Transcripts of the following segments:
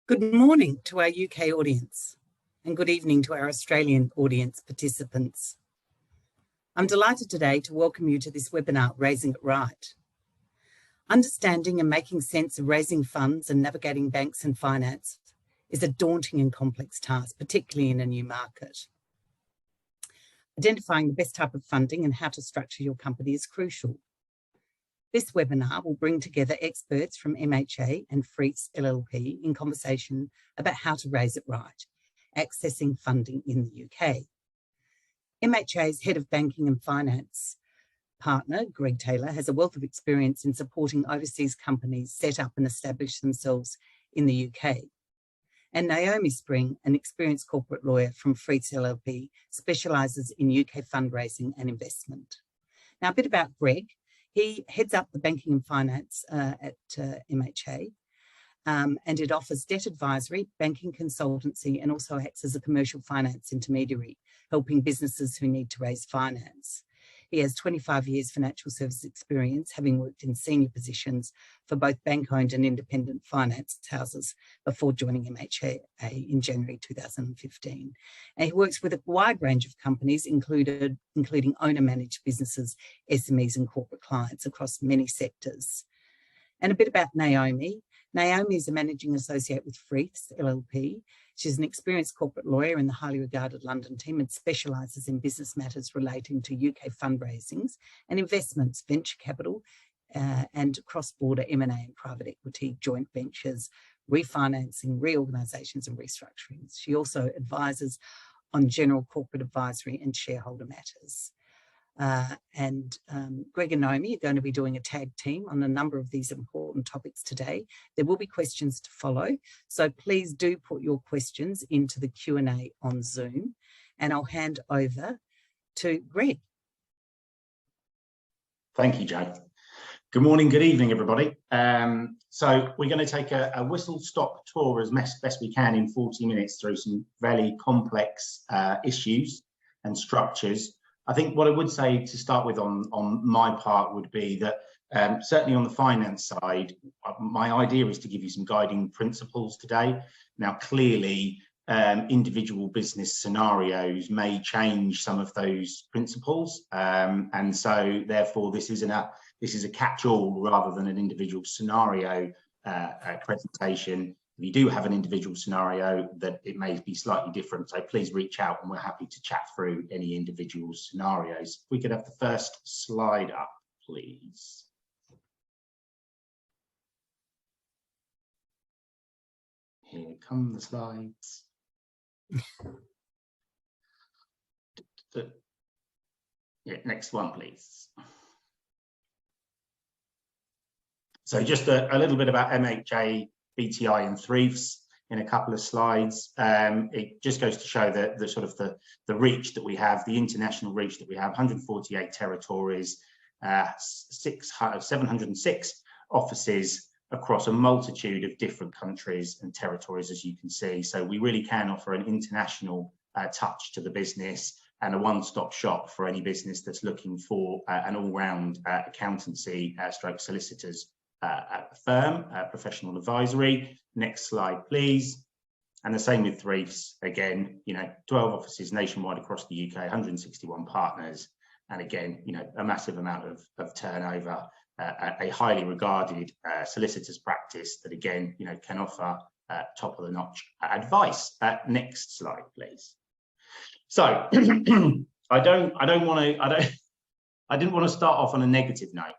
Good morning to our UK audience and good evening to our Australian audience participants. I'm delighted today to welcome you to this webinar, Raising It Right. Understanding and making sense of raising funds and navigating banks and finance is a daunting and complex task, particularly in a new market. Identifying the best type of funding and how to structure your company is crucial. This webinar will bring together experts from MHA and Freeths LLP in conversation about how to raise it right, accessing funding in the UK. MHA's Head of Banking and Finance partner, Greg Taylor, has a wealth of experience in supporting overseas companies set up and establish themselves in the UK. And Naomi Spring, an experienced corporate lawyer from Freeths LLP, specialises in UK fundraising and investment. Now, a bit about Greg. He heads up the banking and finance at MHA, and it offers debt advisory, banking consultancy, and also acts as a commercial finance intermediary, helping businesses who need to raise finance. He has 25 years financial services experience, having worked in senior positions for both bank-owned and independent finance houses before joining MHA in January 2015. And he works with a wide range of companies, including owner-managed businesses, SMEs and corporate clients across many sectors. And a bit about Naomi. Naomi is a managing associate with Freeths LLP. She's an experienced corporate lawyer in the highly regarded London team and specialises in business matters relating to UK fundraisings and investments, venture capital, and cross-border M&A and private equity, joint ventures, refinancing, reorganisations and restructurings. She also advises on general corporate advisory and shareholder matters. Greg and Naomi are going to be doing a tag team on a number of these important topics today. There will be questions to follow, so please do put your questions into the Q&A on Zoom, and I'll hand over to Greg. Thank you, Jo. Good morning, good evening, everybody. So we're going to take a whistle-stop tour as best we can in 40 minutes through some very complex issues and structures. I think what I would say to start with on my part would be that certainly on the finance side, my idea is to give you some guiding principles today. Now, clearly, individual business scenarios may change some of those principles, and so therefore this is a catch-all rather than an individual scenario presentation. If you do have an individual scenario, that it may be slightly different, so please reach out and we're happy to chat through any individual scenarios. If we could have the first slide up, please. Here come the slides. Yeah, next one, please. So just a little bit about MHA, BTI and Freeths in a couple of slides. It just goes to show the reach that we have, the international reach that we have, 148 territories, 706 offices across a multitude of different countries and territories, as you can see. So we really can offer an international touch to the business and a one-stop shop for any business that's looking for an all-round accountancy stroke solicitors firm, professional advisory. Next slide, please. And the same with Freeths. Again, 12 offices nationwide across the UK, 161 partners, and again, a massive amount of turnover, a highly regarded solicitors practice that again, can offer top of the notch advice. Next slide, please. So I didn't want to start off on a negative note,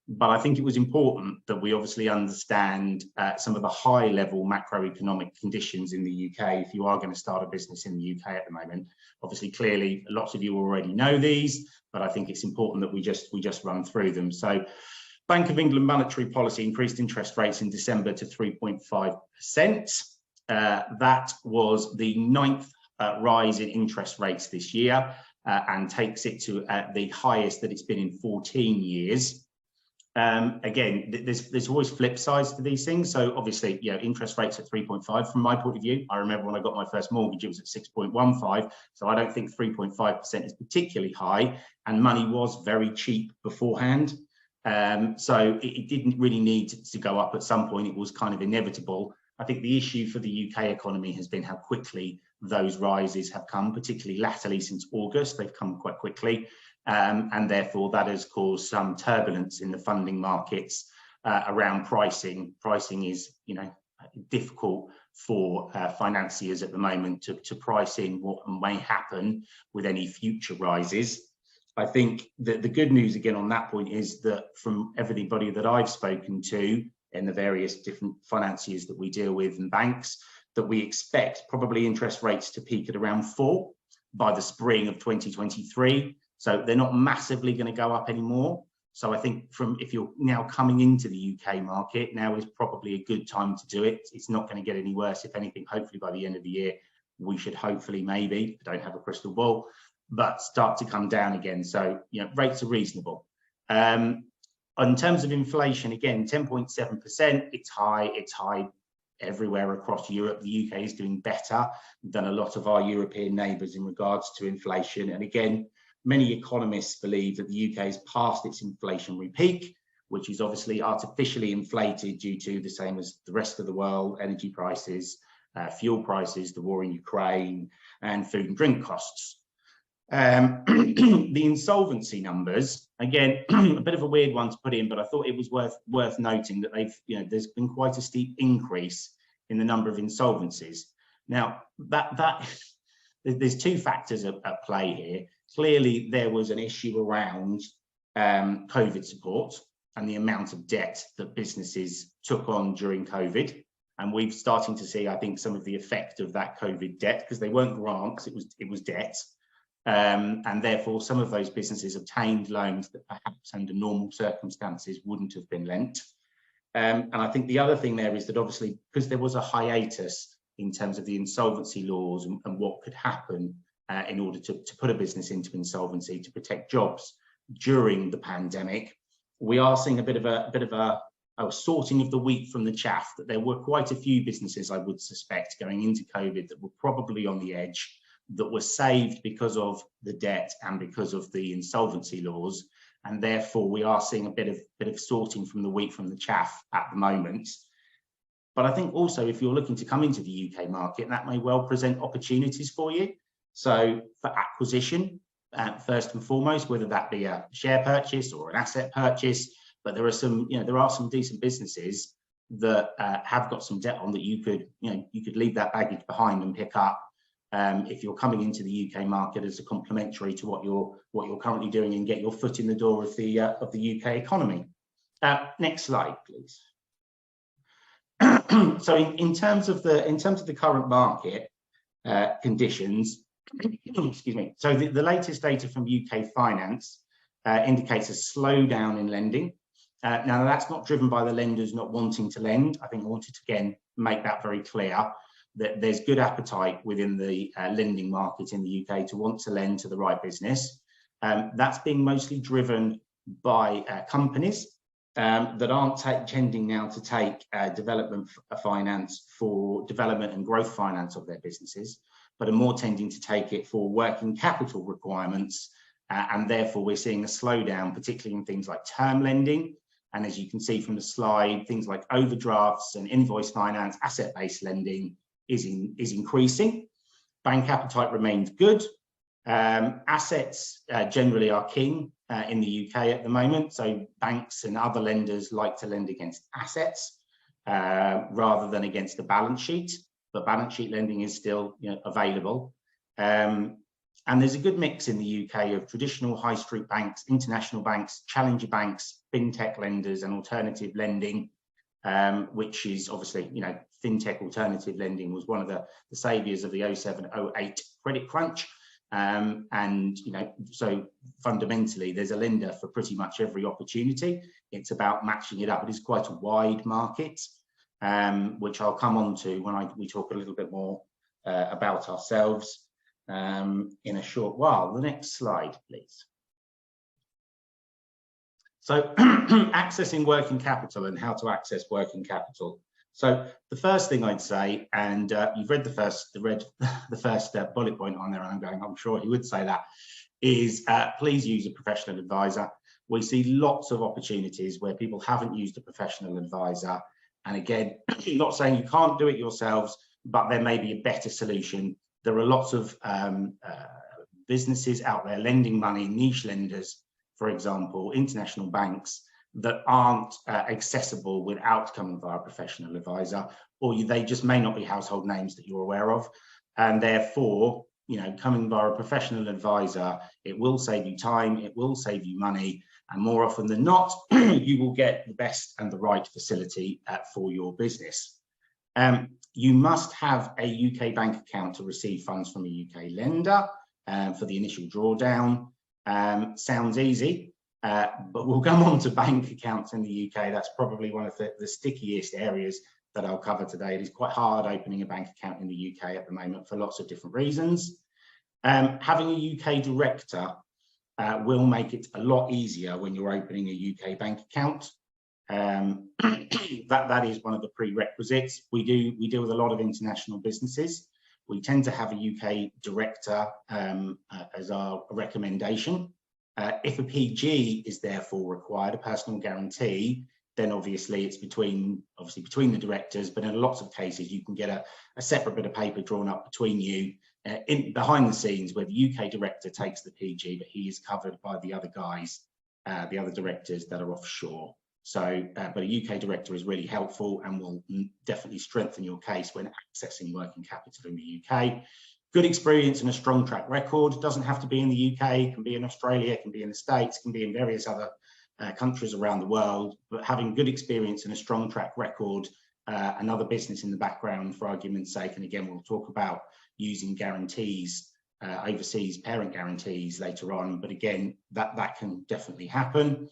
but I think it was important that we obviously understand some of the high-level macroeconomic conditions in the UK if you are going to start a business in the UK at the moment. Obviously, clearly, lots of you already know these, but I think it's important that we just run through them. So, Bank of England monetary policy increased interest rates in December to 3.5%. That was the 9th rise in interest rates this year and takes it to the highest that it's been in 14 years. Again, there's always flip sides to these things. So obviously, interest rates at 3.5 from my point of view. I remember when I got my first mortgage, it was at 6.15. So I don't think 3.5% is particularly high, and money was very cheap beforehand. So it didn't really need to go up at some point. It was kind of inevitable. I think the issue for the UK economy has been how quickly those rises have come, particularly latterly since August. They've come quite quickly, and therefore that has caused some turbulence in the funding markets around pricing. Pricing is, difficult for financiers at the moment to price in what may happen with any future rises. I think that the good news again on that point is that from everybody that I've spoken to in the various different financiers that we deal with and banks, that we expect probably interest rates to peak at around 4 by the spring of 2023. So they're not massively going to go up anymore. So I think if you're now coming into the UK market, now is probably a good time to do it. It's not going to get any worse. If anything, hopefully by the end of the year, we should hopefully, maybe, I don't have a crystal ball, but start to come down again. So, rates are reasonable. In terms of inflation, again, 10.7%, it's high everywhere across Europe. The UK is doing better than a lot of our European neighbours in regards to inflation. And again, many economists believe that the UK has passed its inflationary peak, which is obviously artificially inflated due to the same as the rest of the world, energy prices, fuel prices, the war in Ukraine, and food and drink costs. The insolvency numbers, again, a bit of a weird one to put in, but I thought it was worth noting that there's been quite a steep increase in the number of insolvencies. Now, there's two factors at play here. Clearly, there was an issue around COVID support and the amount of debt that businesses took on during COVID. And we're starting to see, I think, some of the effect of that COVID debt, because they weren't grants, it was debt. And therefore, some of those businesses obtained loans that perhaps under normal circumstances wouldn't have been lent. And I think the other thing there is that obviously, because there was a hiatus in terms of the insolvency laws and what could happen in order to put a business into insolvency to protect jobs during the pandemic, we are seeing a bit of a sorting of the wheat from the chaff, that there were quite a few businesses, I would suspect, going into COVID that were probably on the edge, that were saved because of the debt and because of the insolvency laws. And therefore, we are seeing a bit of sorting from the wheat from the chaff at the moment. But I think also, if you're looking to come into the UK market, that may well present opportunities for you. So for acquisition, first and foremost, whether that be a share purchase or an asset purchase, but there are some decent businesses that have got some debt on that you could leave that baggage behind and pick up if you're coming into the UK market as a complementary to what you're currently doing, and get your foot in the door of the UK economy. Next slide, please. So in terms of the current market conditions, excuse me. So the latest data from UK Finance indicates a slowdown in lending. Now that's not driven by the lenders not wanting to lend. I think I wanted to again make that very clear, that there's good appetite within the lending market in the UK to want to lend to the right business. That's being mostly driven by companies that aren't tending now to take development finance for development and growth finance of their businesses, but are more tending to take it for working capital requirements. And therefore, we're seeing a slowdown, particularly in things like term lending. And as you can see from the slide, things like overdrafts and invoice finance, asset-based lending is increasing. Bank appetite remains good. Assets generally are king in the UK at the moment. So banks and other lenders like to lend against assets rather than against the balance sheet. But balance sheet lending is still available. And there's a good mix in the UK of traditional high street banks, international banks, challenger banks, fintech lenders, and alternative lending, which is obviously, fintech alternative lending was one of the saviors of the 07-08 credit crunch. And so fundamentally, there's a lender for pretty much every opportunity. It's about matching it up. It is quite a wide market, which I'll come on to when we talk a little bit more about ourselves in a short while. The next slide, please. So accessing working capital and how to access working capital. So the first thing I'd say, and you've read the first bullet point on there, and I'm sure he would say that, is please use a professional advisor. We see lots of opportunities where people haven't used a professional advisor, And again, not saying you can't do it yourselves, but there may be a better solution. There are lots of businesses out there lending money, niche lenders, for example, international banks, that aren't accessible without coming via a professional advisor, or they just may not be household names that you're aware of. And therefore, you know, coming via a professional advisor, it will save you time, it will save you money, and more often than not, you will get the best and the right facility for your business. You must have a UK bank account to receive funds from a UK lender for the initial drawdown. Sounds easy, but we'll come on to bank accounts in the UK. That's probably one of the stickiest areas that I'll cover today. It is quite hard opening a bank account in the UK at the moment for lots of different reasons. Having a UK director will make it a lot easier when you're opening a UK bank account. That is one of the prerequisites. We deal with a lot of international businesses. We tend to have a UK director as our recommendation. If a PG is therefore required, a personal guarantee, then obviously it's between the directors, but in lots of cases you can get a separate bit of paper drawn up between you behind the scenes, where the UK director takes the PG, but he is covered by the other guys, the other directors that are offshore. So, but a UK director is really helpful and will definitely strengthen your case when accessing working capital in the UK. Good experience and a strong track record. It doesn't have to be in the UK, it can be in Australia, it can be in the States, it can be in various other countries around the world, but having good experience and a strong track record, another business in the background for argument's sake, and again, we'll talk about using guarantees, overseas parent guarantees later on, but again, that can definitely happen.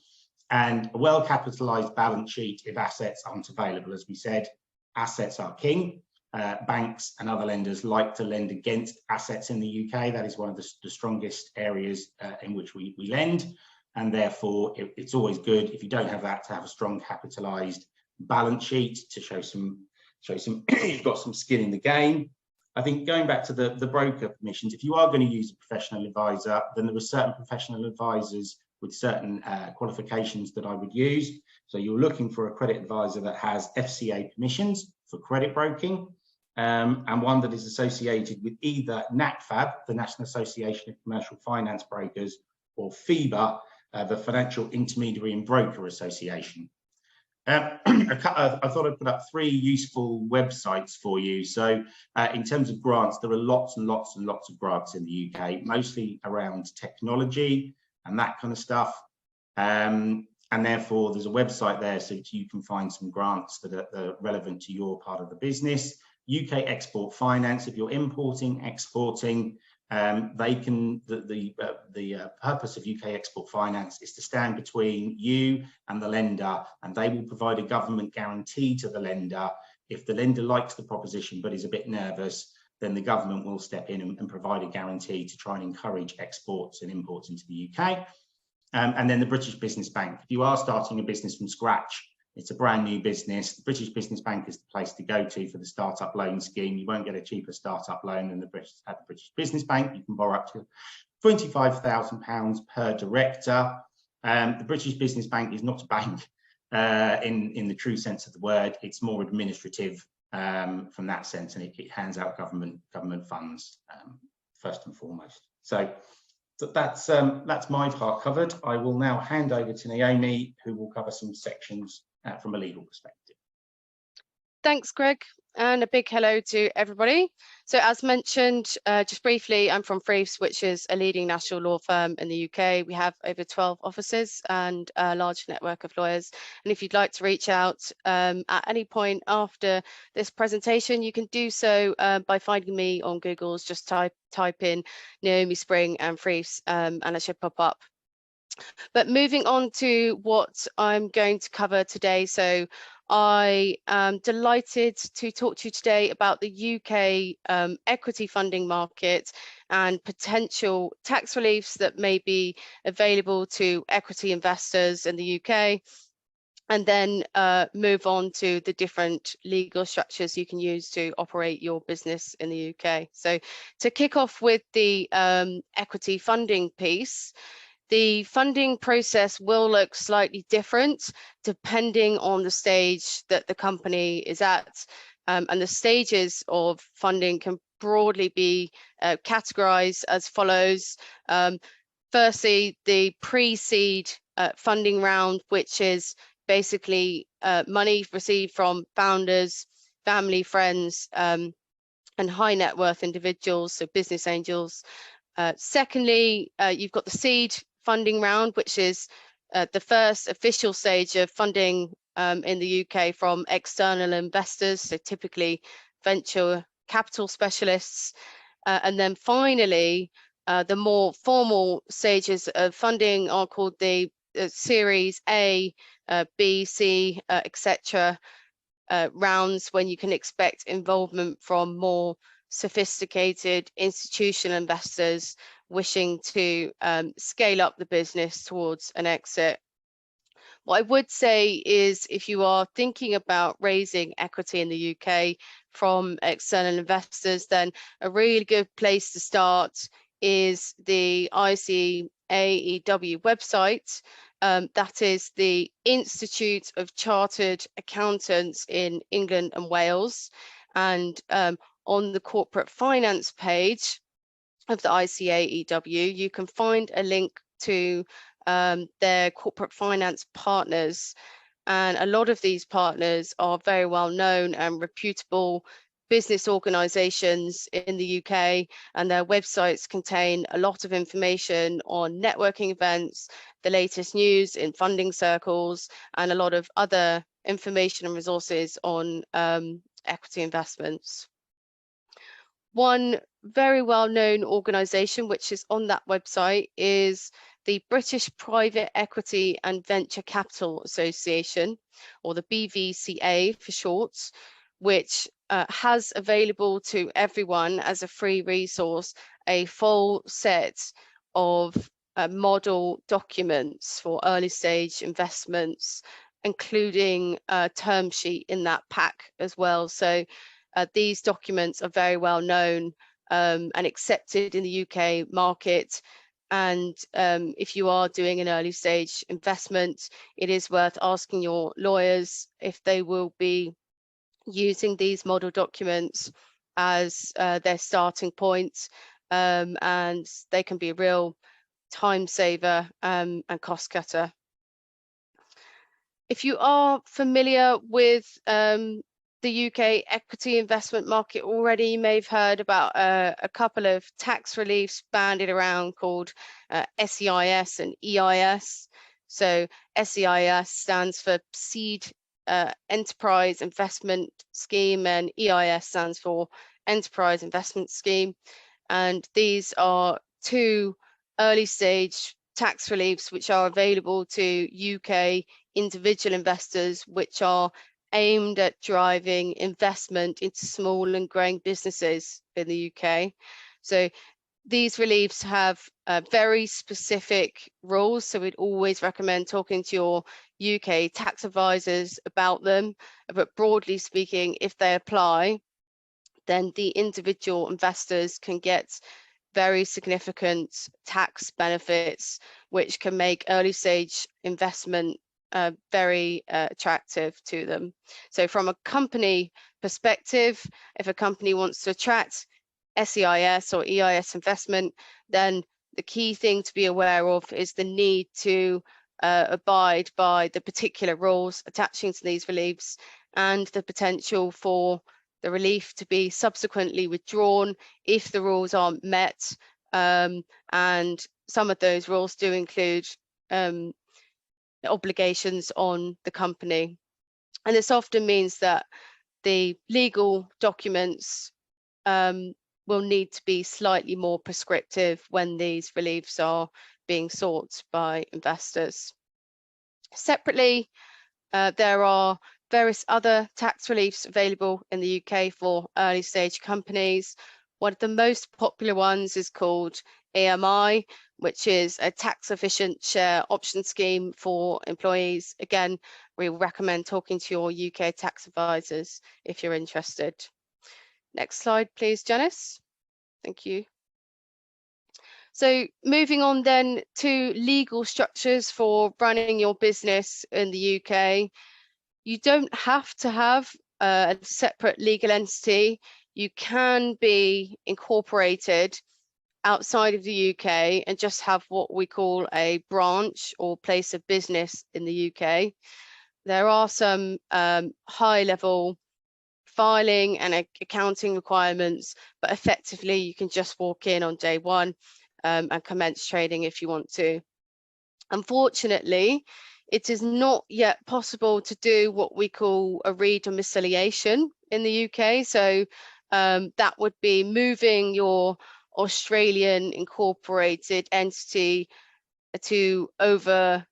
And a well-capitalized balance sheet if assets aren't available. As we said, assets are king. Banks and other lenders like to lend against assets in the UK. That is one of the strongest areas in which we lend. And therefore, it's always good, if you don't have that, to have a strong capitalized balance sheet to show some you've got some skin in the game. I think going back to the broker permissions, if you are going to use a professional advisor, then there are certain professional advisors with certain qualifications that I would use. So you're looking for a credit advisor that has FCA permissions for credit broking, and one that is associated with either NACFAB, the National Association of Commercial Finance Brokers, or FIBA, the Financial Intermediary and Broker Association. I thought I'd put up 3 useful websites for you. So in terms of grants, there are lots and lots and lots of grants in the UK, mostly around technology and that kind of stuff. And therefore, there's a website there so that you can find some grants that are relevant to your part of the business. UK Export Finance, if you're importing, exporting, the purpose of UK Export Finance is to stand between you and the lender, and they will provide a government guarantee to the lender. If the lender likes the proposition but is a bit nervous, then the government will step in and provide a guarantee to try and encourage exports and imports into the UK. And then the British Business Bank. If you are starting a business from scratch, it's a brand new business, the British Business Bank is the place to go to for the startup loan scheme. You won't get a cheaper startup loan than at the British Business Bank. You can borrow up to £25,000 per director. The British Business Bank is not a bank in the true sense of the word. It's more administrative from that sense, and it hands out government funds first and foremost. So that's my part covered. I will now hand over to Naomi, who will cover some sections from a legal perspective. Thanks, Greg, and a big hello to everybody. So as mentioned, just briefly, I'm from Freeths, which is a leading national law firm in the UK. We have over 12 offices and a large network of lawyers. And if you'd like to reach out at any point after this presentation, you can do so by finding me on Google's. Just type in Naomi Spring and Freeths, and it should pop up. But moving on to what I'm going to cover today. So I am delighted to talk to you today about the UK equity funding market and potential tax reliefs that may be available to equity investors in the UK, and then move on to the different legal structures you can use to operate your business in the UK. So to kick off with the equity funding piece, The funding process will look slightly different depending on the stage that the company is at. And the stages of funding can broadly be categorized as follows. Firstly, the pre-seed funding round, which is basically money received from founders, family, friends, and high net worth individuals, so business angels. Secondly, you've got the seed funding round, which is the first official stage of funding in the UK from external investors, so typically venture capital specialists. And then finally, the more formal stages of funding are called the Series A, B, C, etc. Rounds, when you can expect involvement from more sophisticated institutional investors wishing to scale up the business towards an exit. What I would say is, if you are thinking about raising equity in the UK from external investors, then a really good place to start is the ICAEW website. That is the Institute of Chartered Accountants in England and Wales. And on the corporate finance page of the ICAEW, you can find a link to their corporate finance partners. And a lot of these partners are very well known and reputable business organizations in the UK, and their websites contain a lot of information on networking events, the latest news in funding circles, and a lot of other information and resources on equity investments. One very well-known organisation which is on that website is the British Private Equity and Venture Capital Association, or the BVCA for short, which has available to everyone as a free resource a full set of model documents for early stage investments, including a term sheet in that pack as well. So these documents are very well known and accepted in the UK market. And if you are doing an early stage investment, it is worth asking your lawyers if they will be using these model documents as their starting point, and they can be a real time saver and cost cutter. If you are familiar with the UK equity investment market already, you may have heard about a couple of tax reliefs bandied around called SEIS and EIS. So SEIS stands for Seed Enterprise Investment Scheme, and EIS stands for Enterprise Investment Scheme. And these are two early stage tax reliefs which are available to UK individual investors, which are aimed at driving investment into small and growing businesses in the UK. So these reliefs have very specific rules, so we'd always recommend talking to your UK tax advisors about them. But broadly speaking, if they apply, then the individual investors can get very significant tax benefits, which can make early stage investment very attractive to them. So from a company perspective, if a company wants to attract SEIS or EIS investment, then the key thing to be aware of is the need to abide by the particular rules attaching to these reliefs, and the potential for the relief to be subsequently withdrawn if the rules aren't met. And some of those rules do include obligations on the company. And this often means that the legal documents will need to be slightly more prescriptive when these reliefs are being sought by investors. Separately, there are various other tax reliefs available in the UK for early stage companies. One of the most popular ones is called AMI, which is a tax efficient share option scheme for employees. Again, we recommend talking to your UK tax advisors if you're interested. Next slide, please, Janice. Thank you. So moving on then to legal structures for running your business in the UK. You don't have to have a separate legal entity. You can be incorporated outside of the UK and just have what we call a branch or place of business in the UK. There are some high level filing and accounting requirements, but effectively you can just walk in on day one and commence trading if you want to. Unfortunately, it is not yet possible to do what we call a redomiciliation in the UK. So that would be moving your Australian incorporated entity to over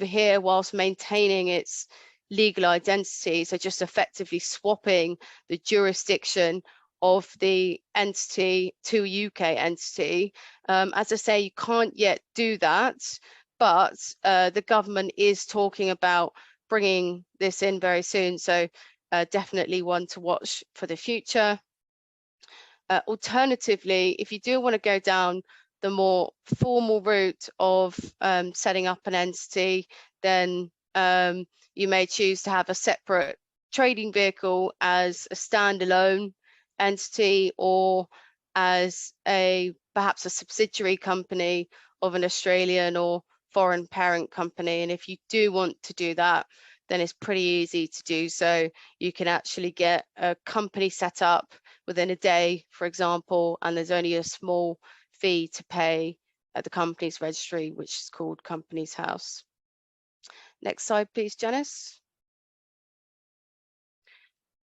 here whilst maintaining its legal identity. So just effectively swapping the jurisdiction of the entity to a UK entity. As I say, you can't yet do that, but the government is talking about bringing this in very soon. So definitely one to watch for the future. Alternatively, if you do want to go down the more formal route of setting up an entity, then you may choose to have a separate trading vehicle as a standalone entity or as perhaps a subsidiary company of an Australian or foreign parent company. And if you do want to do that, then it's pretty easy to do so. You can actually get a company set up within a day, for example, and there's only a small fee to pay at the company's registry, which is called Companies House. Next slide, please, Janice.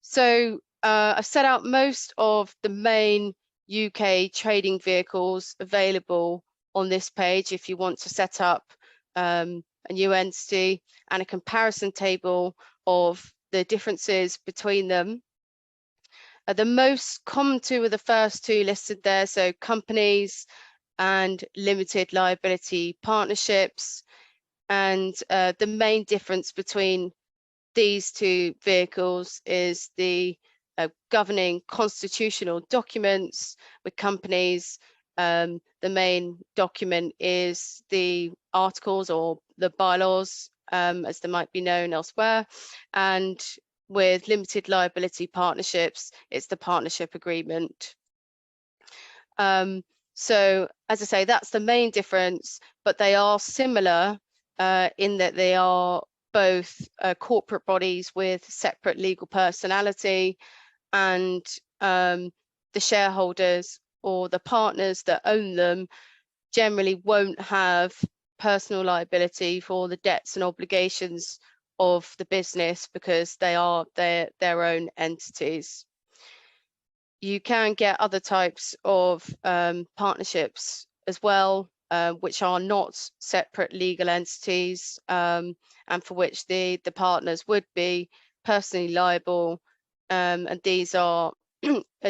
So I've set out most of the main UK trading vehicles available on this page if you want to set up a new entity, and a comparison table of the differences between them. The most common two are the first two listed there, so companies and limited liability partnerships. And the main difference between these two vehicles is the governing constitutional documents. With companies, the main document is the articles or the bylaws, as they might be known elsewhere. And with limited liability partnerships, it's the partnership agreement. So as I say, that's the main difference, but they are similar in that they are both corporate bodies with separate legal personality, and the shareholders or the partners that own them generally won't have personal liability for the debts and obligations of the business because they are their own entities. You can get other types of partnerships as well, which are not separate legal entities, and for which the partners would be personally liable. And these are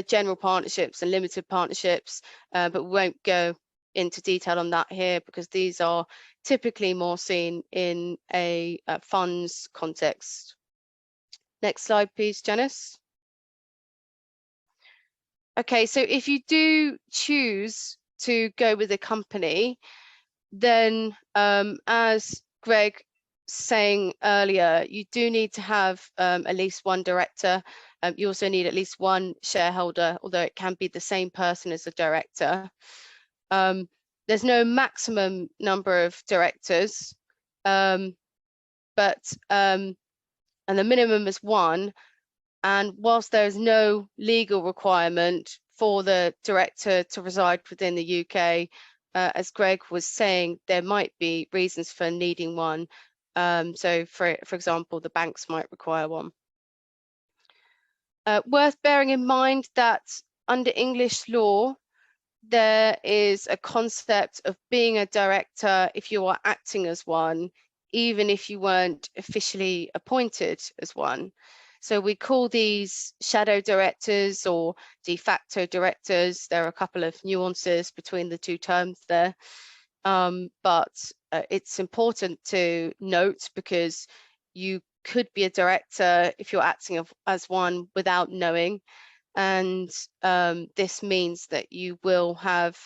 general partnerships and limited partnerships, but we won't go into detail on that here because these are typically more seen in a funds context. Next slide, please, Janice. Okay, so if you do choose to go with a company, then as Greg saying earlier, you do need to have at least one director. You also need at least one shareholder, although it can be the same person as the director. There's no maximum number of directors, and the minimum is one. And whilst there is no legal requirement for the director to reside within the UK, as Greg was saying, there might be reasons for needing one. So for example, the banks might require one. Worth bearing in mind that under English law, there is a concept of being a director if you are acting as one, even if you weren't officially appointed as one. So we call these shadow directors or de facto directors. There are a couple of nuances between the two terms there, but it's important to note because you could be a director if you're acting as one without knowing. And this means that you will have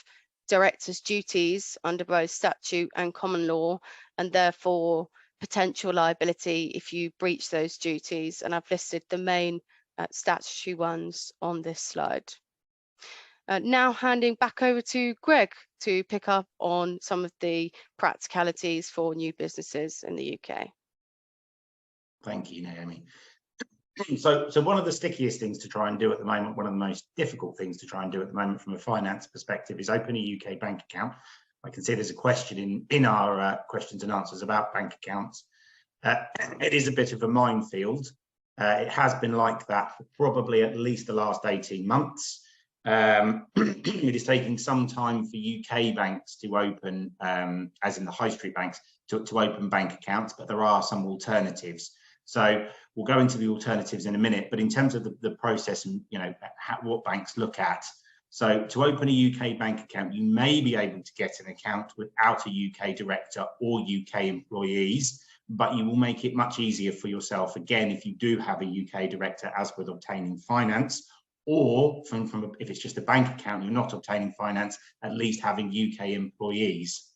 directors' duties under both statute and common law, and therefore potential liability if you breach those duties. And I've listed the main statutory ones on this slide. Now handing back over to Greg to pick up on some of the practicalities for new businesses in the UK. Thank you, Naomi. So one of the stickiest things to try and do at the moment, one of the most difficult things to try and do at the moment from a finance perspective, is open a UK bank account. I can see there's a question in our questions and answers about bank accounts. It is a bit of a minefield. It has been like that for probably at least the last 18 months. It is taking some time for UK banks to open, as in the high street banks, to open bank accounts, but there are some alternatives. So we'll go into the alternatives in a minute, but in terms of the process and what banks look at. So to open a UK bank account, you may be able to get an account without a UK director or UK employees, but you will make it much easier for yourself, again, if you do have a UK director, as with obtaining finance, or if it's just a bank account, you're not obtaining finance, at least having UK employees.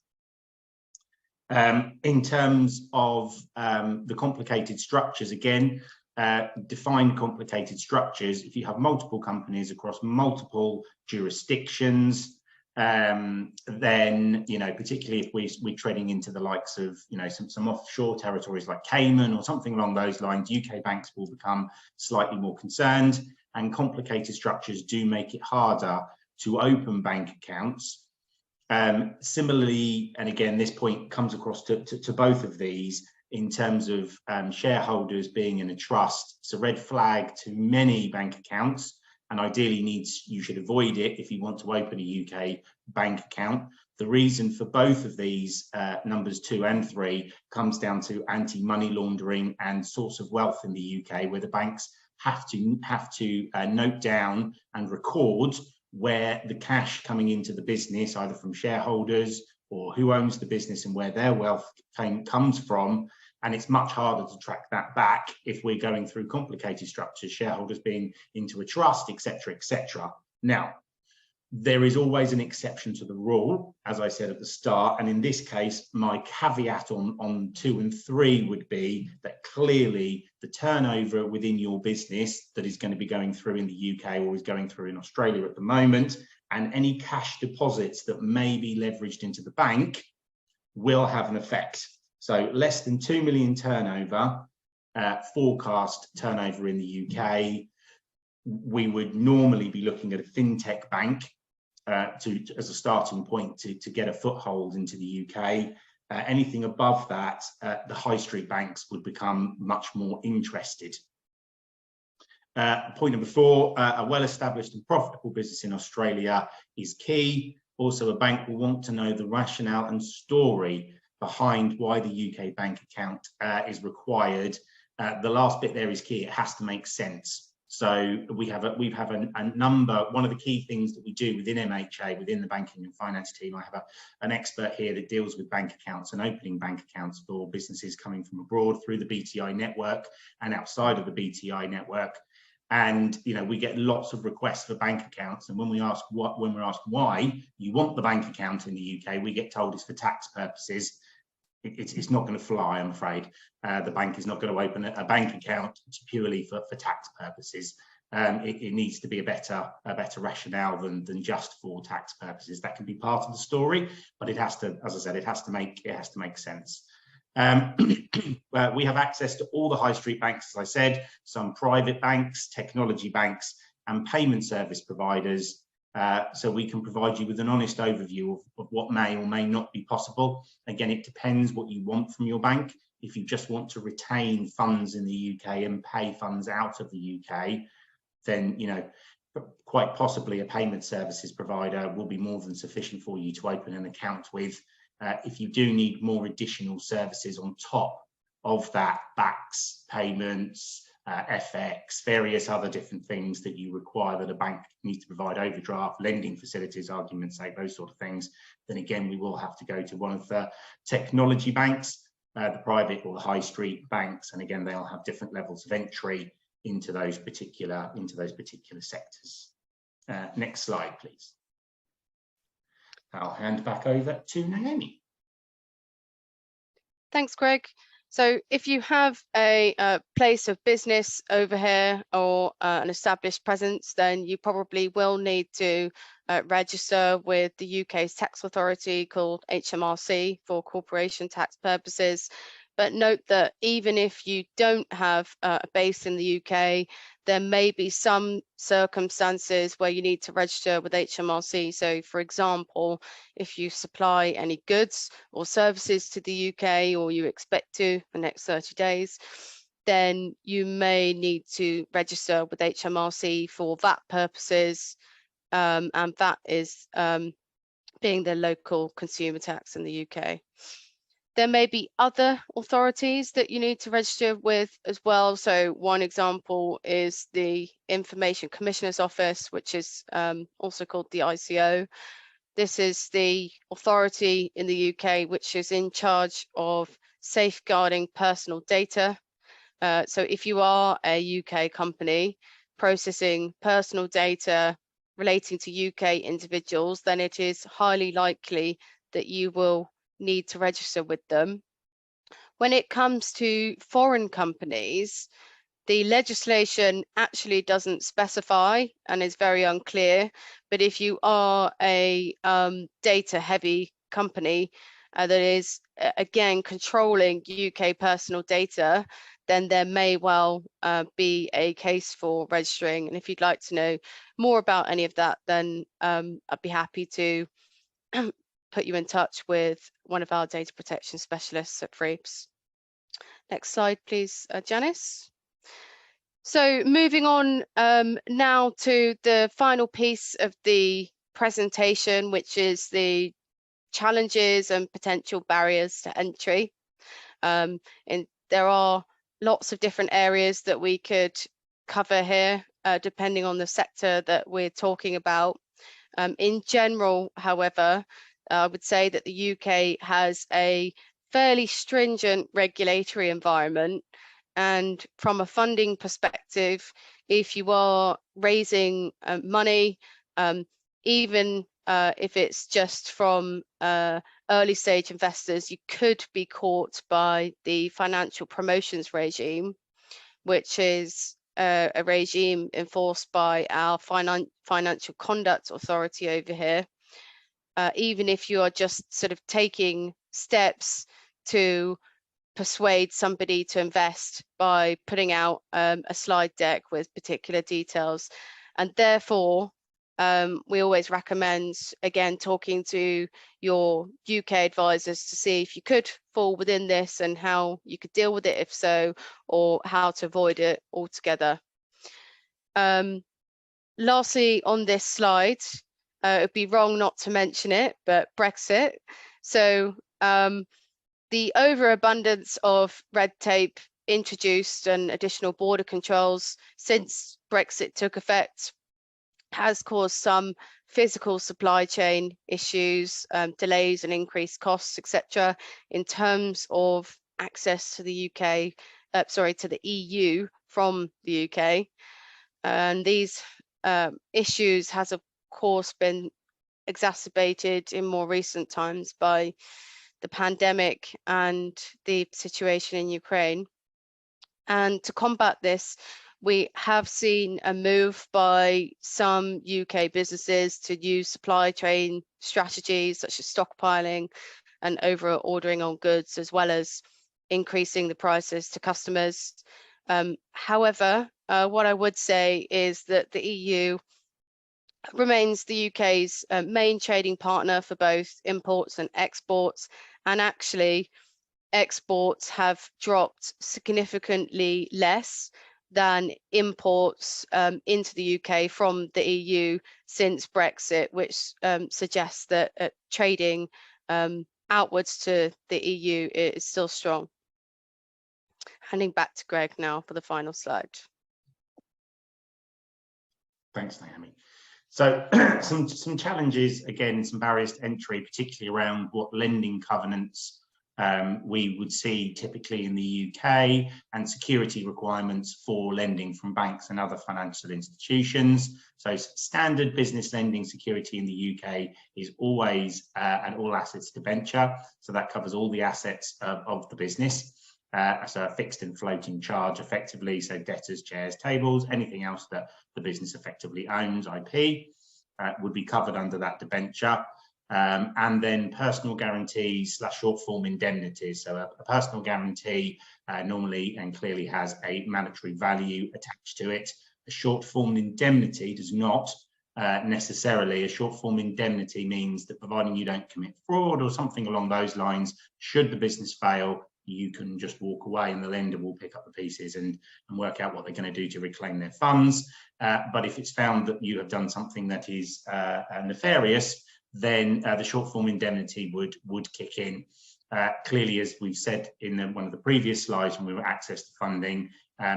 In terms of the complicated structures, again, define complicated structures. If you have multiple companies across multiple jurisdictions, then, particularly if we're treading into the likes of, some offshore territories like Cayman or something along those lines, UK banks will become slightly more concerned, and complicated structures do make it harder to open bank accounts. Similarly, and again, this point comes across to both of these in terms of shareholders being in a trust. It's a red flag to many bank accounts, and ideally you should avoid it if you want to open a UK bank account. The reason for both of these, numbers 2 and 3, comes down to anti-money laundering and source of wealth in the UK, where the banks have to note down and record where the cash coming into the business, either from shareholders or who owns the business and where their wealth comes from. And it's much harder to track that back if we're going through complicated structures, shareholders being into a trust, etc., etc. Now, there is always an exception to the rule, as I said at the start, and in this case, my caveat on 2 and 3 would be that clearly the turnover within your business that is going to be going through in the UK or is going through in Australia at the moment, and any cash deposits that may be leveraged into the bank will have an effect. So less than 2 million turnover, forecast turnover in the UK, we would normally be looking at a fintech bank as a starting point to get a foothold into the UK. Anything above that, the high street banks would become much more interested. Point number 4, a well-established and profitable business in Australia is key. Also, a bank will want to know the rationale and story behind why the UK bank account is required. The last bit there is key. It has to make sense. So we have a number. One of the key things that we do within MHA, within the banking and finance team, I have an expert here that deals with bank accounts and opening bank accounts for businesses coming from abroad through the BTI network and outside of the BTI network. And we get lots of requests for bank accounts. And when we're asked why you want the bank account in the UK, we get told it's for tax purposes. It's not going to fly, I'm afraid. The bank is not going to open a bank account purely for tax purposes. It needs to be a better rationale than just for tax purposes. That can be part of the story, but it has to, as I said, it has to make sense. We have access to all the high street banks, as I said, some private banks, technology banks, and payment service providers. So we can provide you with an honest overview of what may or may not be possible. Again, it depends what you want from your bank. If you just want to retain funds in the UK and pay funds out of the UK, then quite possibly a payment services provider will be more than sufficient for you to open an account with. If you do need more additional services on top of that, backs, payments, FX, various other different things that you require that a bank needs to provide, overdraft, lending facilities, argument's sake, those sort of things, then again, we will have to go to one of the technology banks, the private or the high street banks, and again, they'll have different levels of entry into those particular sectors. Next slide, please. I'll hand back over to Naomi. Thanks, Greg. So if you have a place of business over here or an established presence, then you probably will need to register with the UK's tax authority called HMRC for corporation tax purposes. But note that even if you don't have a base in the UK, there may be some circumstances where you need to register with HMRC. So for example, if you supply any goods or services to the UK, or you expect to the next 30 days, then you may need to register with HMRC for VAT purposes, and VAT is being the local consumer tax in the UK. There may be other authorities that you need to register with as well. So one example is the Information Commissioner's Office, which is also called the ICO. This is the authority in the UK which is in charge of safeguarding personal data. So if you are a UK company processing personal data relating to UK individuals, then it is highly likely that you will need to register with them. When it comes to foreign companies, the legislation actually doesn't specify and is very unclear, but if you are a data heavy company that is again controlling UK personal data, then there may well be a case for registering. And if you'd like to know more about any of that, then I'd be happy to put you in touch with one of our data protection specialists at Freeps. Next slide, please, Janice. So moving on now to the final piece of the presentation, which is the challenges and potential barriers to entry. And there are lots of different areas that we could cover here, depending on the sector that we're talking about. In general, however, I would say that the UK has a fairly stringent regulatory environment, and from a funding perspective, if you are raising money, even if it's just from early stage investors, you could be caught by the financial promotions regime, which is a regime enforced by our financial conduct authority over here. Even if you are just sort of taking steps to persuade somebody to invest by putting out a slide deck with particular details. And therefore, we always recommend, again, talking to your UK advisors to see if you could fall within this and how you could deal with it if so, or how to avoid it altogether. Lastly, on this slide, it would be wrong not to mention it, but Brexit. So the overabundance of red tape introduced and additional border controls since Brexit took effect has caused some physical supply chain issues, delays and increased costs, etc., in terms of access to the UK, to the EU from the UK. And these issues has of course been exacerbated in more recent times by the pandemic and the situation in Ukraine. And to combat this, we have seen a move by some UK businesses to use supply chain strategies such as stockpiling and over ordering on goods, as well as increasing the prices to customers. However, what I would say is that the EU remains the UK's main trading partner for both imports and exports, and actually exports have dropped significantly less than imports into the UK from the EU since Brexit, which suggests that trading outwards to the EU is still strong. Handing back to Greg now for the final slide. Thanks, Naomi. So some challenges, again, some barriers to entry, particularly around what lending covenants we would see typically in the UK, and security requirements for lending from banks and other financial institutions. So standard business lending security in the UK is always an all assets debenture. So that covers all the assets of the business. So a fixed and floating charge effectively, so debtors, chairs, tables, anything else that the business effectively owns, IP, would be covered under that debenture. And then personal guarantees / short form indemnities. So a personal guarantee normally and clearly has a monetary value attached to it. A short form indemnity does not necessarily. A short form indemnity means that providing you don't commit fraud or something along those lines, should the business fail, you can just walk away and the lender will pick up the pieces and work out what they're going to do to reclaim their funds. But if it's found that you have done something that is nefarious, then the short form indemnity would kick in. Clearly, as we've said in one of the previous slides when we were access to funding,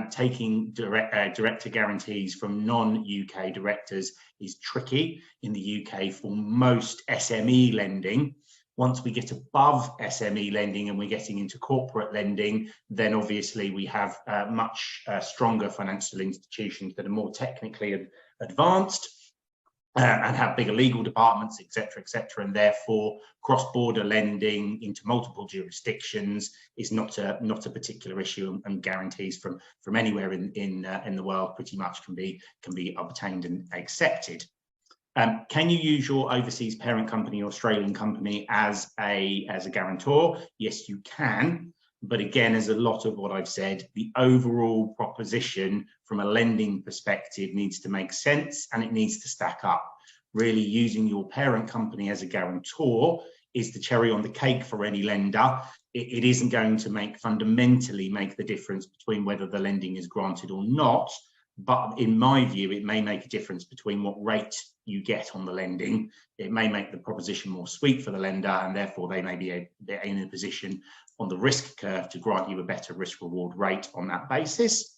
taking director guarantees from non-UK directors is tricky in the UK for most SME lending. Once we get above SME lending and we're getting into corporate lending, then obviously we have much stronger financial institutions that are more technically advanced and have bigger legal departments, etc., and therefore cross-border lending into multiple jurisdictions is not a particular issue, and guarantees from anywhere in the world pretty much can be obtained and accepted. Can you use your overseas parent company or Australian company as a guarantor? Yes, you can. But again, as a lot of what I've said, the overall proposition from a lending perspective needs to make sense and it needs to stack up. Really, using your parent company as a guarantor is the cherry on the cake for any lender. It isn't going to fundamentally make the difference between whether the lending is granted or not. But in my view, it may make a difference between what rate you get on the lending. It may make the proposition more sweet for the lender, and therefore they may be in a position on the risk curve to grant you a better risk reward rate on that basis.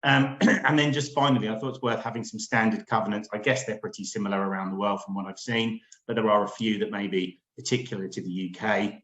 And then just finally, I thought it's worth having some standard covenants. I guess they're pretty similar around the world from what I've seen, but there are a few that may be particular to the UK.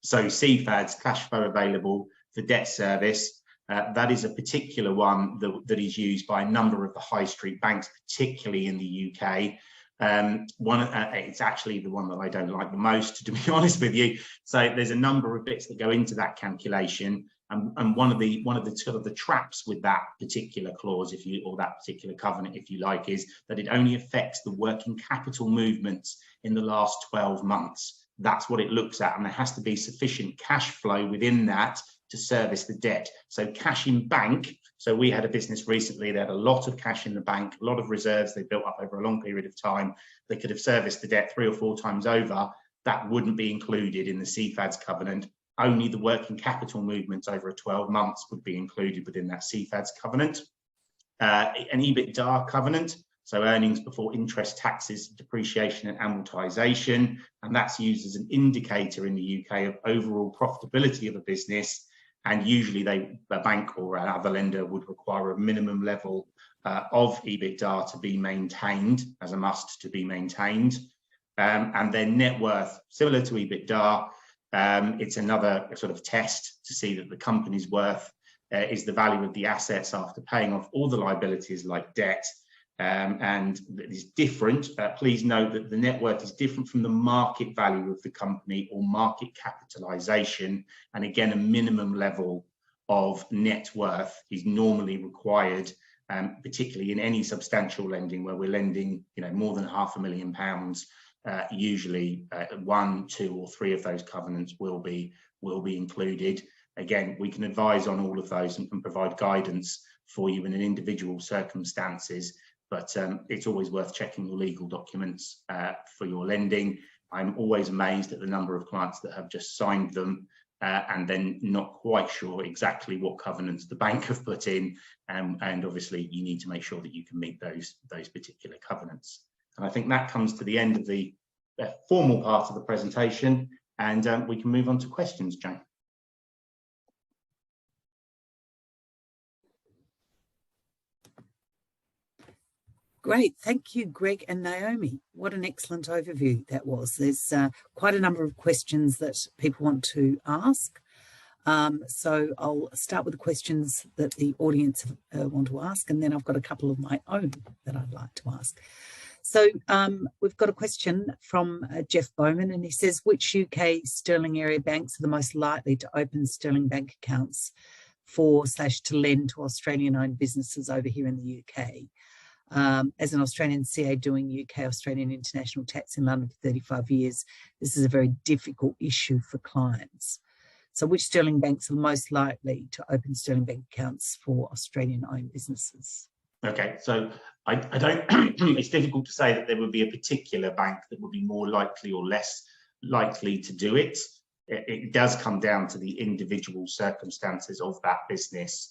So CFADs, cash flow available for debt service. That is a particular one that is used by a number of the high street banks, particularly in the UK. It's actually the one that I don't like the most, to be honest with you. So there's a number of bits that go into that calculation, and one of the sort of the traps with that particular clause, or that particular covenant, if you like, is that it only affects the working capital movements in the last 12 months. That's what it looks at, and there has to be sufficient cash flow within that to service the debt. So cash in bank. So we had a business recently that had a lot of cash in the bank, a lot of reserves they built up over a long period of time. They could have serviced the debt 3 or 4 times over. That wouldn't be included in the CFADs covenant. Only the working capital movements over 12 months would be included within that CFADs covenant. An EBITDA covenant, so earnings before interest, taxes, depreciation and amortization, and that's used as an indicator in the UK of overall profitability of a business. And usually a bank or another lender would require a minimum level of EBITDA to be maintained, as a must to be maintained. And then net worth, similar to EBITDA, it's another sort of test to see that the company's worth is the value of the assets after paying off all the liabilities like debt. And it is different. Please note that the net worth is different from the market value of the company or market capitalization. And again, a minimum level of net worth is normally required, particularly in any substantial lending where we're lending, more than £500,000. Usually 1, 2 or 3 of those covenants will be included. Again, we can advise on all of those and provide guidance for you in an individual circumstances. But it's always worth checking your legal documents for your lending. I'm always amazed at the number of clients that have just signed them and then not quite sure exactly what covenants the bank have put in. And obviously, you need to make sure that you can meet those particular covenants. And I think that comes to the end of the formal part of the presentation, and we can move on to questions, Jane. Great. Thank you, Greg and Naomi. What an excellent overview that was. There's quite a number of questions that people want to ask. So I'll start with the questions that the audience want to ask, and then I've got a couple of my own that I'd like to ask. So we've got a question from Jeff Bowman, and he says, which UK sterling area banks are the most likely to open sterling bank accounts for/to lend to Australian-owned businesses over here in the UK? As an Australian CA doing UK Australian international tax in London for 35 years, this is a very difficult issue for clients. So which sterling banks are most likely to open sterling bank accounts for Australian-owned businesses? Okay, so I don't, it's difficult to say that there would be a particular bank that would be more likely or less likely to do it. It does come down to the individual circumstances of that business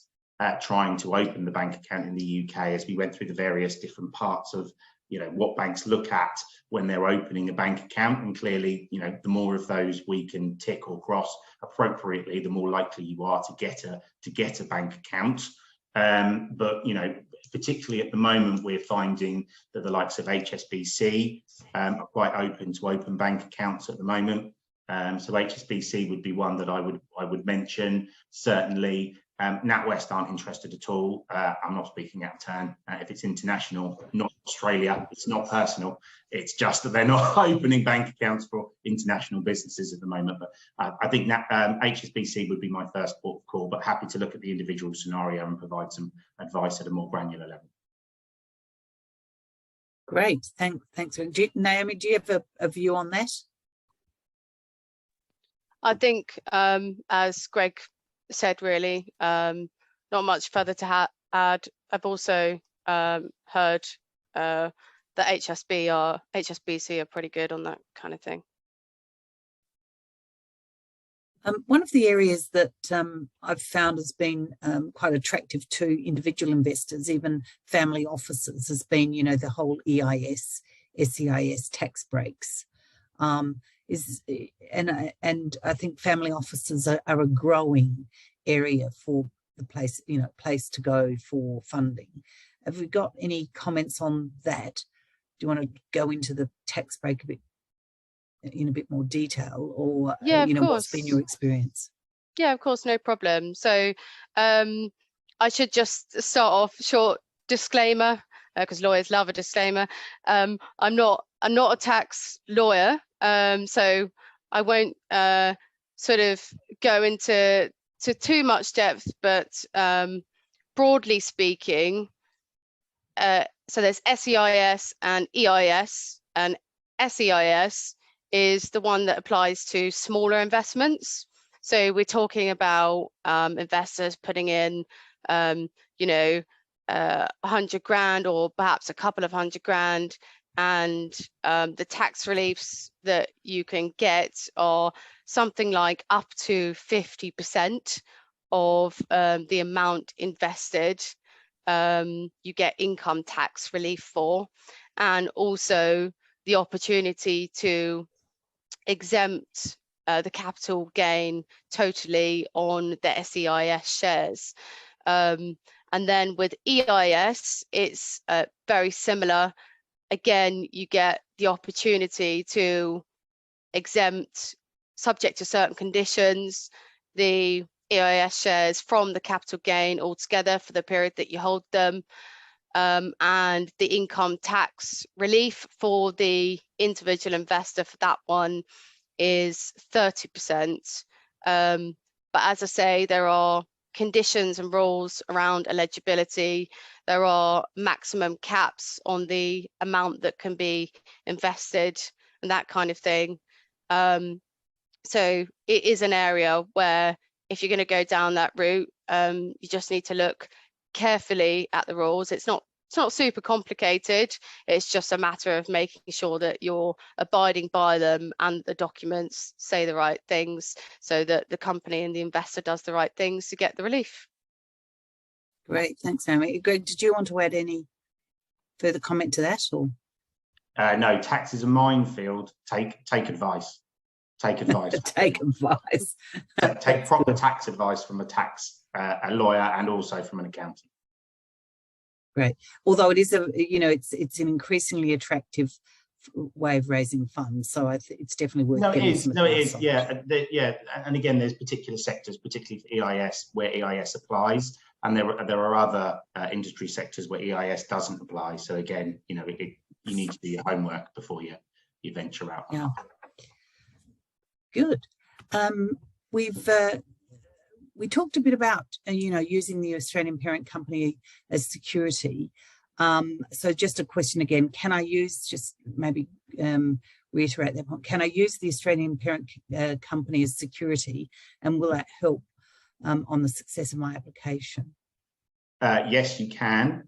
trying to open the bank account in the UK, as we went through the various different parts of, you know, what banks look at when they're opening a bank account. And clearly, you know, the more of those we can tick or cross appropriately, the more likely you are to get a bank account. But, you know, particularly at the moment, we're finding that the likes of HSBC are quite open to open bank accounts at the moment. So HSBC would be one that I would mention. Certainly, NatWest aren't interested at all. I'm not speaking out of turn. If it's international, not Australia, it's not personal. It's just that they're not opening bank accounts for international businesses at the moment. But I think that HSBC would be my first port of call, but happy to look at the individual scenario and provide some advice at a more granular level. Great, thanks. Naomi, do you have a view on that? I think, as Greg said, really, not much further to add. I've also heard that HSBC are pretty good on that kind of thing. One of the areas that I've found has been quite attractive to individual investors, even family offices, has been, you know, the whole EIS, SEIS tax breaks. And I think family offices are a growing area for the place, you know, place to go for funding. Have we got any comments on that? Do you want to go into the tax break in a bit more detail, or yeah, you know, what's been your experience? Yeah, of course, no problem. So I should just start off, short disclaimer, because lawyers love a disclaimer. I'm not a tax lawyer. So I won't sort of go into too much depth, but broadly speaking, so there's SEIS and EIS, and SEIS is the one that applies to smaller investments. So we're talking about investors putting in, you know, 100 grand or perhaps a couple of $100,000. And the tax reliefs that you can get are something like up to 50% of the amount invested. You get income tax relief for, and also the opportunity to exempt the capital gain totally on the SEIS shares. And then with EIS, it's very similar. Again, you get the opportunity to exempt, subject to certain conditions, the EIS shares from the capital gain altogether for the period that you hold them. And the income tax relief for the individual investor for that one is 30%. But as I say, there are conditions and rules around eligibility. There are maximum caps on the amount that can be invested and that kind of thing. So it is an area where if you're going to go down that route, you just need to look carefully at the rules. It's not super complicated. It's just a matter of making sure that you're abiding by them and the documents say the right things so that the company and the investor does the right things to get the relief. Great, thanks, Naomi. Greg, did you want to add any further comment to that, or? No, tax is a minefield. Take advice. Take advice. Take advice. Take proper tax advice from a lawyer and also from an accountant. Great. Although it is it's an increasingly attractive way of raising funds, so it's definitely worth. It is. Yeah, and again, there's particular sectors, particularly for EIS, where EIS applies, and there are other industry sectors where EIS doesn't apply. So again, you need to do your homework before you venture out. Yeah. Good. We talked a bit about using the Australian parent company as security. So just a question again, can I use, just maybe reiterate that point, can I use the Australian parent company as security, and will that help on the success of my application? Yes, you can.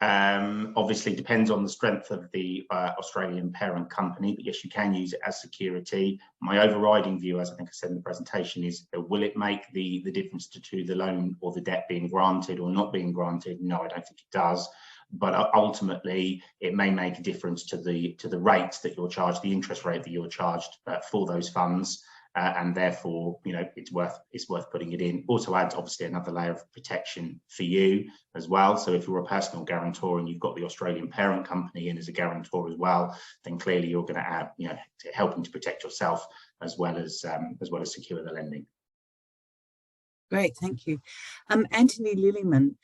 Obviously depends on the strength of the Australian parent company, but yes, you can use it as security. My overriding view, as I think I said in the presentation, is will it make the difference to the loan or the debt being granted or not being granted? No, I don't think it does. But ultimately, it may make a difference to the rates that you're charged, the interest rate that you're charged for those funds, and therefore, it's worth putting it in. Also adds obviously another layer of protection for you as well. So if you're a personal guarantor and you've got the Australian parent company in as a guarantor as well, then clearly you're going to add, helping to protect yourself as well as secure the lending. Great, thank you. Anthony Lillyman.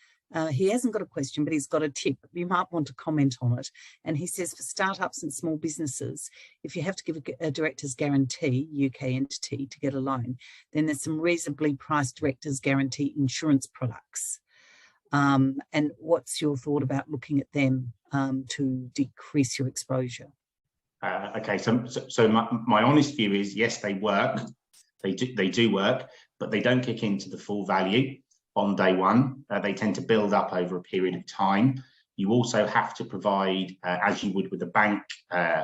He hasn't got a question, but he's got a tip. You might want to comment on it. And he says, for startups and small businesses, if you have to give a director's guarantee, UK entity, to get a loan, then there's some reasonably priced director's guarantee insurance products. And what's your thought about looking at them to decrease your exposure? Okay, so my honest view is, yes, they work. They do work, but they don't kick into the full value on day one. They tend to build up over a period of time. You also have to provide, as you would with a bank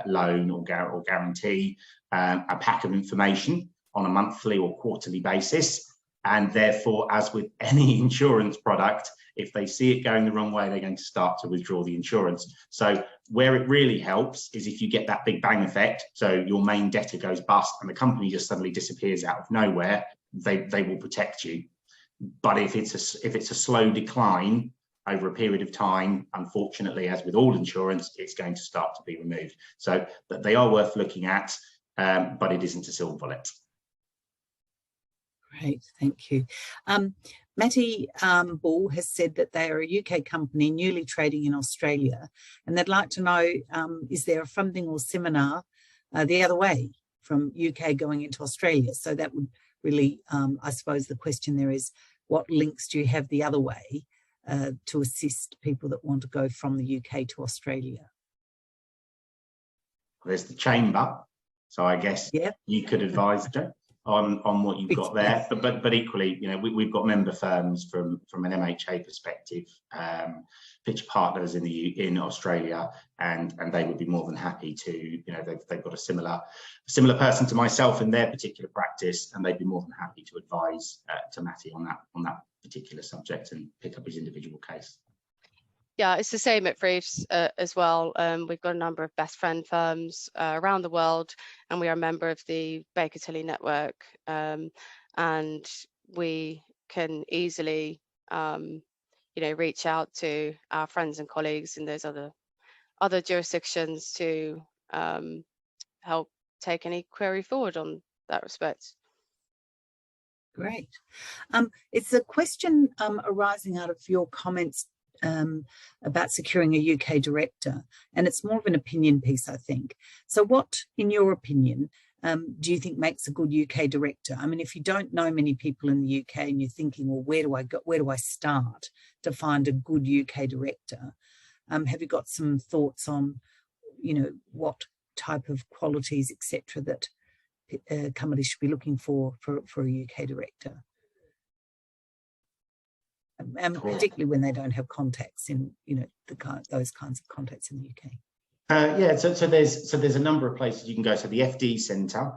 loan or guarantee, a pack of information on a monthly or quarterly basis. And therefore, as with any insurance product, if they see it going the wrong way, they're going to start to withdraw the insurance. So where it really helps is if you get that big bang effect, so your main debtor goes bust and the company just suddenly disappears out of nowhere, they will protect you. But if it's a slow decline over a period of time, unfortunately, as with all insurance, it's going to start to be removed. So that they are worth looking at, but it isn't a silver bullet. Great, thank you. Matty Ball has said that they are a UK company newly trading in Australia, and they'd like to know, is there a funding or seminar the other way from UK going into Australia? So that would really, I suppose the question there is, what links do you have the other way to assist people that want to go from the UK to Australia? There's the chamber, so I guess you could advise on what you've got there. But equally, we've got member firms from an MHA perspective, Pitcher Partners in Australia, and they would be more than happy to, they've got a similar person to myself in their particular practice, and they'd be more than happy to advise to Matty on that particular subject and pick up his individual case. Yeah, it's the same at Freeves as well. We've got a number of best friend firms around the world, and we are a member of the Baker Tilly network. And we can easily, reach out to our friends and colleagues in those other jurisdictions to help take any query forward on that respect. Great. It's a question arising out of your comments about securing a UK director, and it's more of an opinion piece, I think. So what, in your opinion, do you think makes a good UK director? I mean, if you don't know many people in the UK and you're thinking, well, where do I start to find a good UK director? Have you got some thoughts on, what type of qualities, etc., that companies should be looking for a UK director? And particularly when they don't have contacts in, those kinds of contacts in the UK. So there's a number of places you can go. So the FD Centre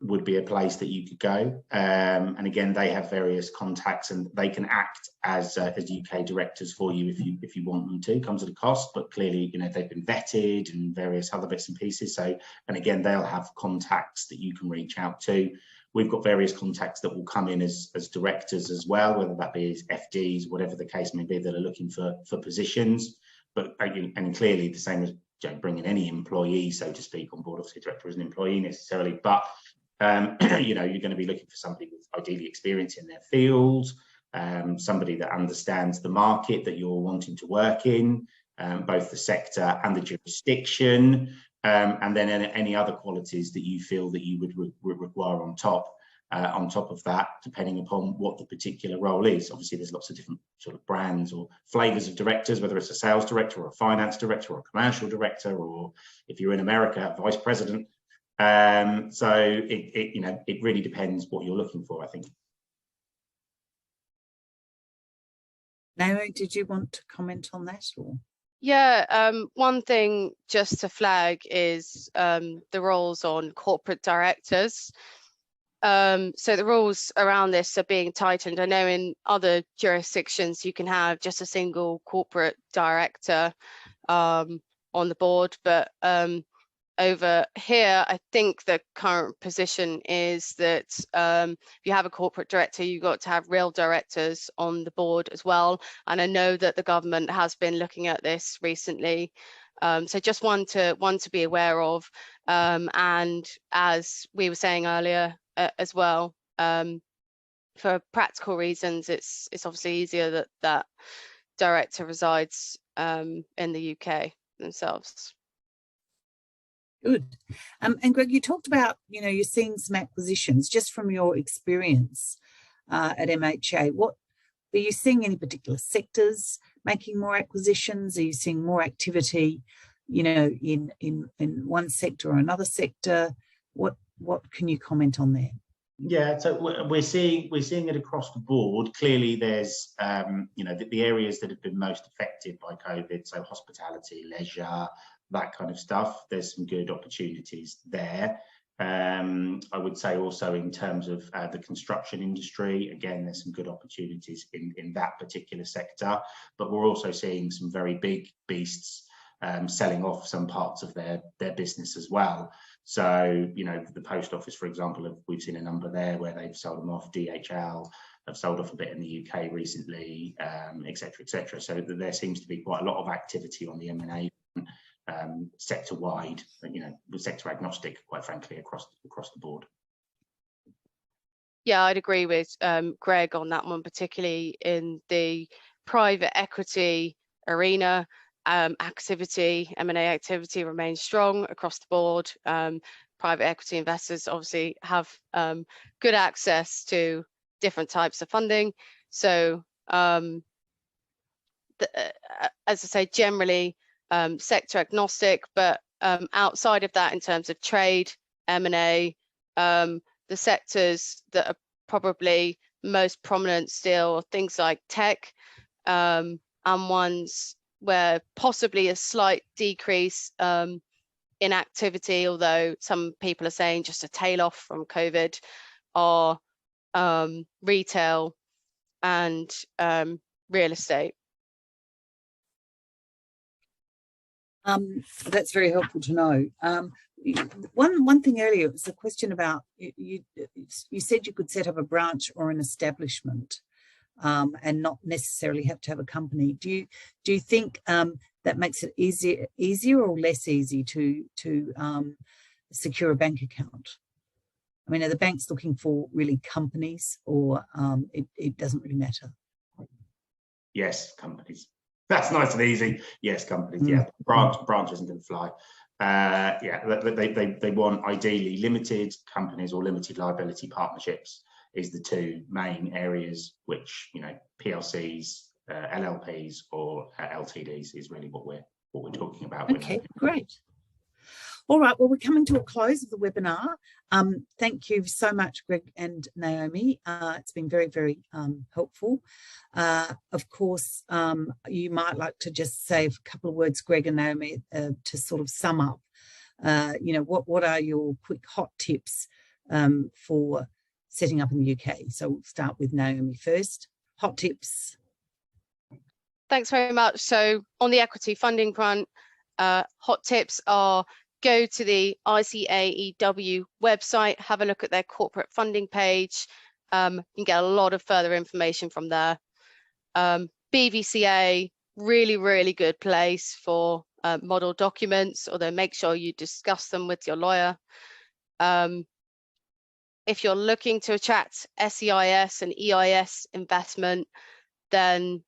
would be a place that you could go, and again, they have various contacts, and they can act as UK directors for you if you want them to. It comes at a cost, but clearly, they've been vetted and various other bits and pieces. So, and again, they'll have contacts that you can reach out to. We've got various contacts that will come in as directors as well, whether that be as FDs, whatever the case may be, that are looking for positions. but and clearly the same as bringing any employee, so to speak, on board, obviously a director as an employee necessarily, but you know, you're going to be looking for somebody with ideally experience in their field, somebody that understands the market that you're wanting to work in, both the sector and the jurisdiction, and then any other qualities that you feel that you would require on top of that, depending upon what the particular role is. Obviously, there's lots of different sort of brands or flavors of directors, whether it's a sales director or a finance director or a commercial director, or if you're in America, a vice president. So you know, it really depends what you're looking for, I think. Naomi, did you want to comment on that, or? Yeah, one thing just to flag is the roles on corporate directors. So the rules around this are being tightened. I know in other jurisdictions you can have just a single corporate director on the board, but over here, I think the current position is that if you have a corporate director, you've got to have real directors on the board as well. And I know that the government has been looking at this recently. So just one to be aware of. And as we were saying earlier as well, for practical reasons, it's obviously easier that director resides in the UK themselves. Good. And Greg, you talked about, you know, you're seeing some acquisitions just from your experience at MHA. What are you seeing? Any particular sectors making more acquisitions? Are you seeing more activity, you know, in one sector or another sector? What can you comment on there? Yeah, so we're seeing it across the board. Clearly, there's you know, the areas that have been most affected by COVID, so hospitality, leisure, that kind of stuff. There's some good opportunities there. I would say also in terms of the construction industry, again, there's some good opportunities in that particular sector. But we're also seeing some very big beasts selling off some parts of their business as well. So, you know, the post office, for example, we've seen a number there where they've sold them off. DHL have sold off a bit in the UK recently, et cetera, et cetera. So there seems to be quite a lot of activity on the M&A sector wide, you know, sector agnostic, quite frankly, across the board. Yeah, I'd agree with Greg on that one, particularly in the private equity arena. Activity, M&A activity remains strong across the board. Private equity investors obviously have good access to different types of funding. So as I say, generally sector agnostic, but outside of that, in terms of trade, M&A, the sectors that are probably most prominent still are things like tech, and ones where possibly a slight decrease in activity, although some people are saying just a tail off from COVID, are retail and real estate. That's very helpful to know. One thing earlier was a question about you said you could set up a branch or an establishment and not necessarily have to have a company. Do you think that makes it easier or less easy to secure a bank account? I mean, are the banks looking for really companies, or it doesn't really matter? Yes, companies. That's nice and easy. Yes, companies. Yeah, branch isn't going to fly. Yeah, they want ideally limited companies or limited liability partnerships is the two main areas, which, you know, PLCs, LLPs or LTDs is really what we're talking about. Okay, great. All right, well, we're coming to a close of the webinar. Thank you so much, Greg and Naomi. It's been very, very helpful. Of course, you might like to just say a couple of words, Greg and Naomi, to sort of sum up, you know, what are your quick hot tips for setting up in the UK? So we'll start with Naomi first. Hot tips. Thanks very much. So on the equity funding front, hot tips are: go to the ICAEW website, have a look at their corporate funding page. You can get a lot of further information from there. BVCA really, really good place for model documents, although make sure you discuss them with your lawyer. If you're looking to attract SEIS and EIS investment, then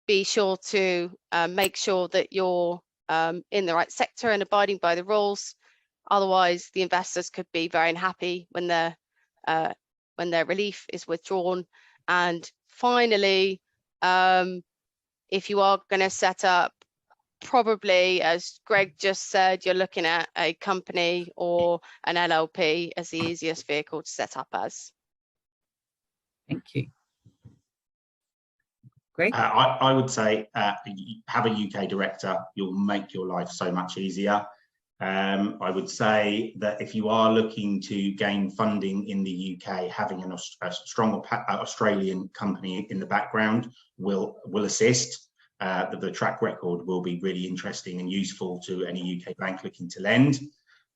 be sure to make sure that you're in the right sector and abiding by the rules. Otherwise, the investors could be very unhappy when their relief is withdrawn. And finally, if you are going to set up, probably, as Greg just said, you're looking at a company or an LLP as the easiest vehicle to set up as. Thank you. Greg? I would say have a UK director. You'll make your life so much easier. I would say that if you are looking to gain funding in the UK, having a strong Australian company in the background will assist. The track record will be really interesting and useful to any UK bank looking to lend.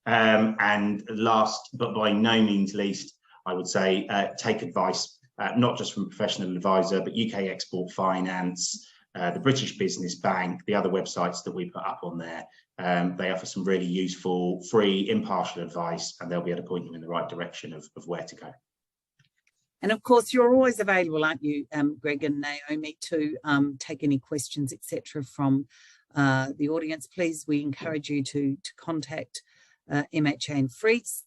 And last, but by no means least, I would say take advice, not just from a professional advisor, but UK Export Finance, the British Business Bank, the other websites that we put up on there. They offer some really useful, free, impartial advice, and they'll be able to point you in the right direction of where to go. And of course, you're always available, aren't you, Greg and Naomi, to take any questions, etc., from the audience. Please, we encourage you to contact MHA and Freitz.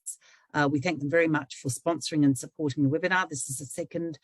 We thank them very much for sponsoring and supporting the webinar. This is the second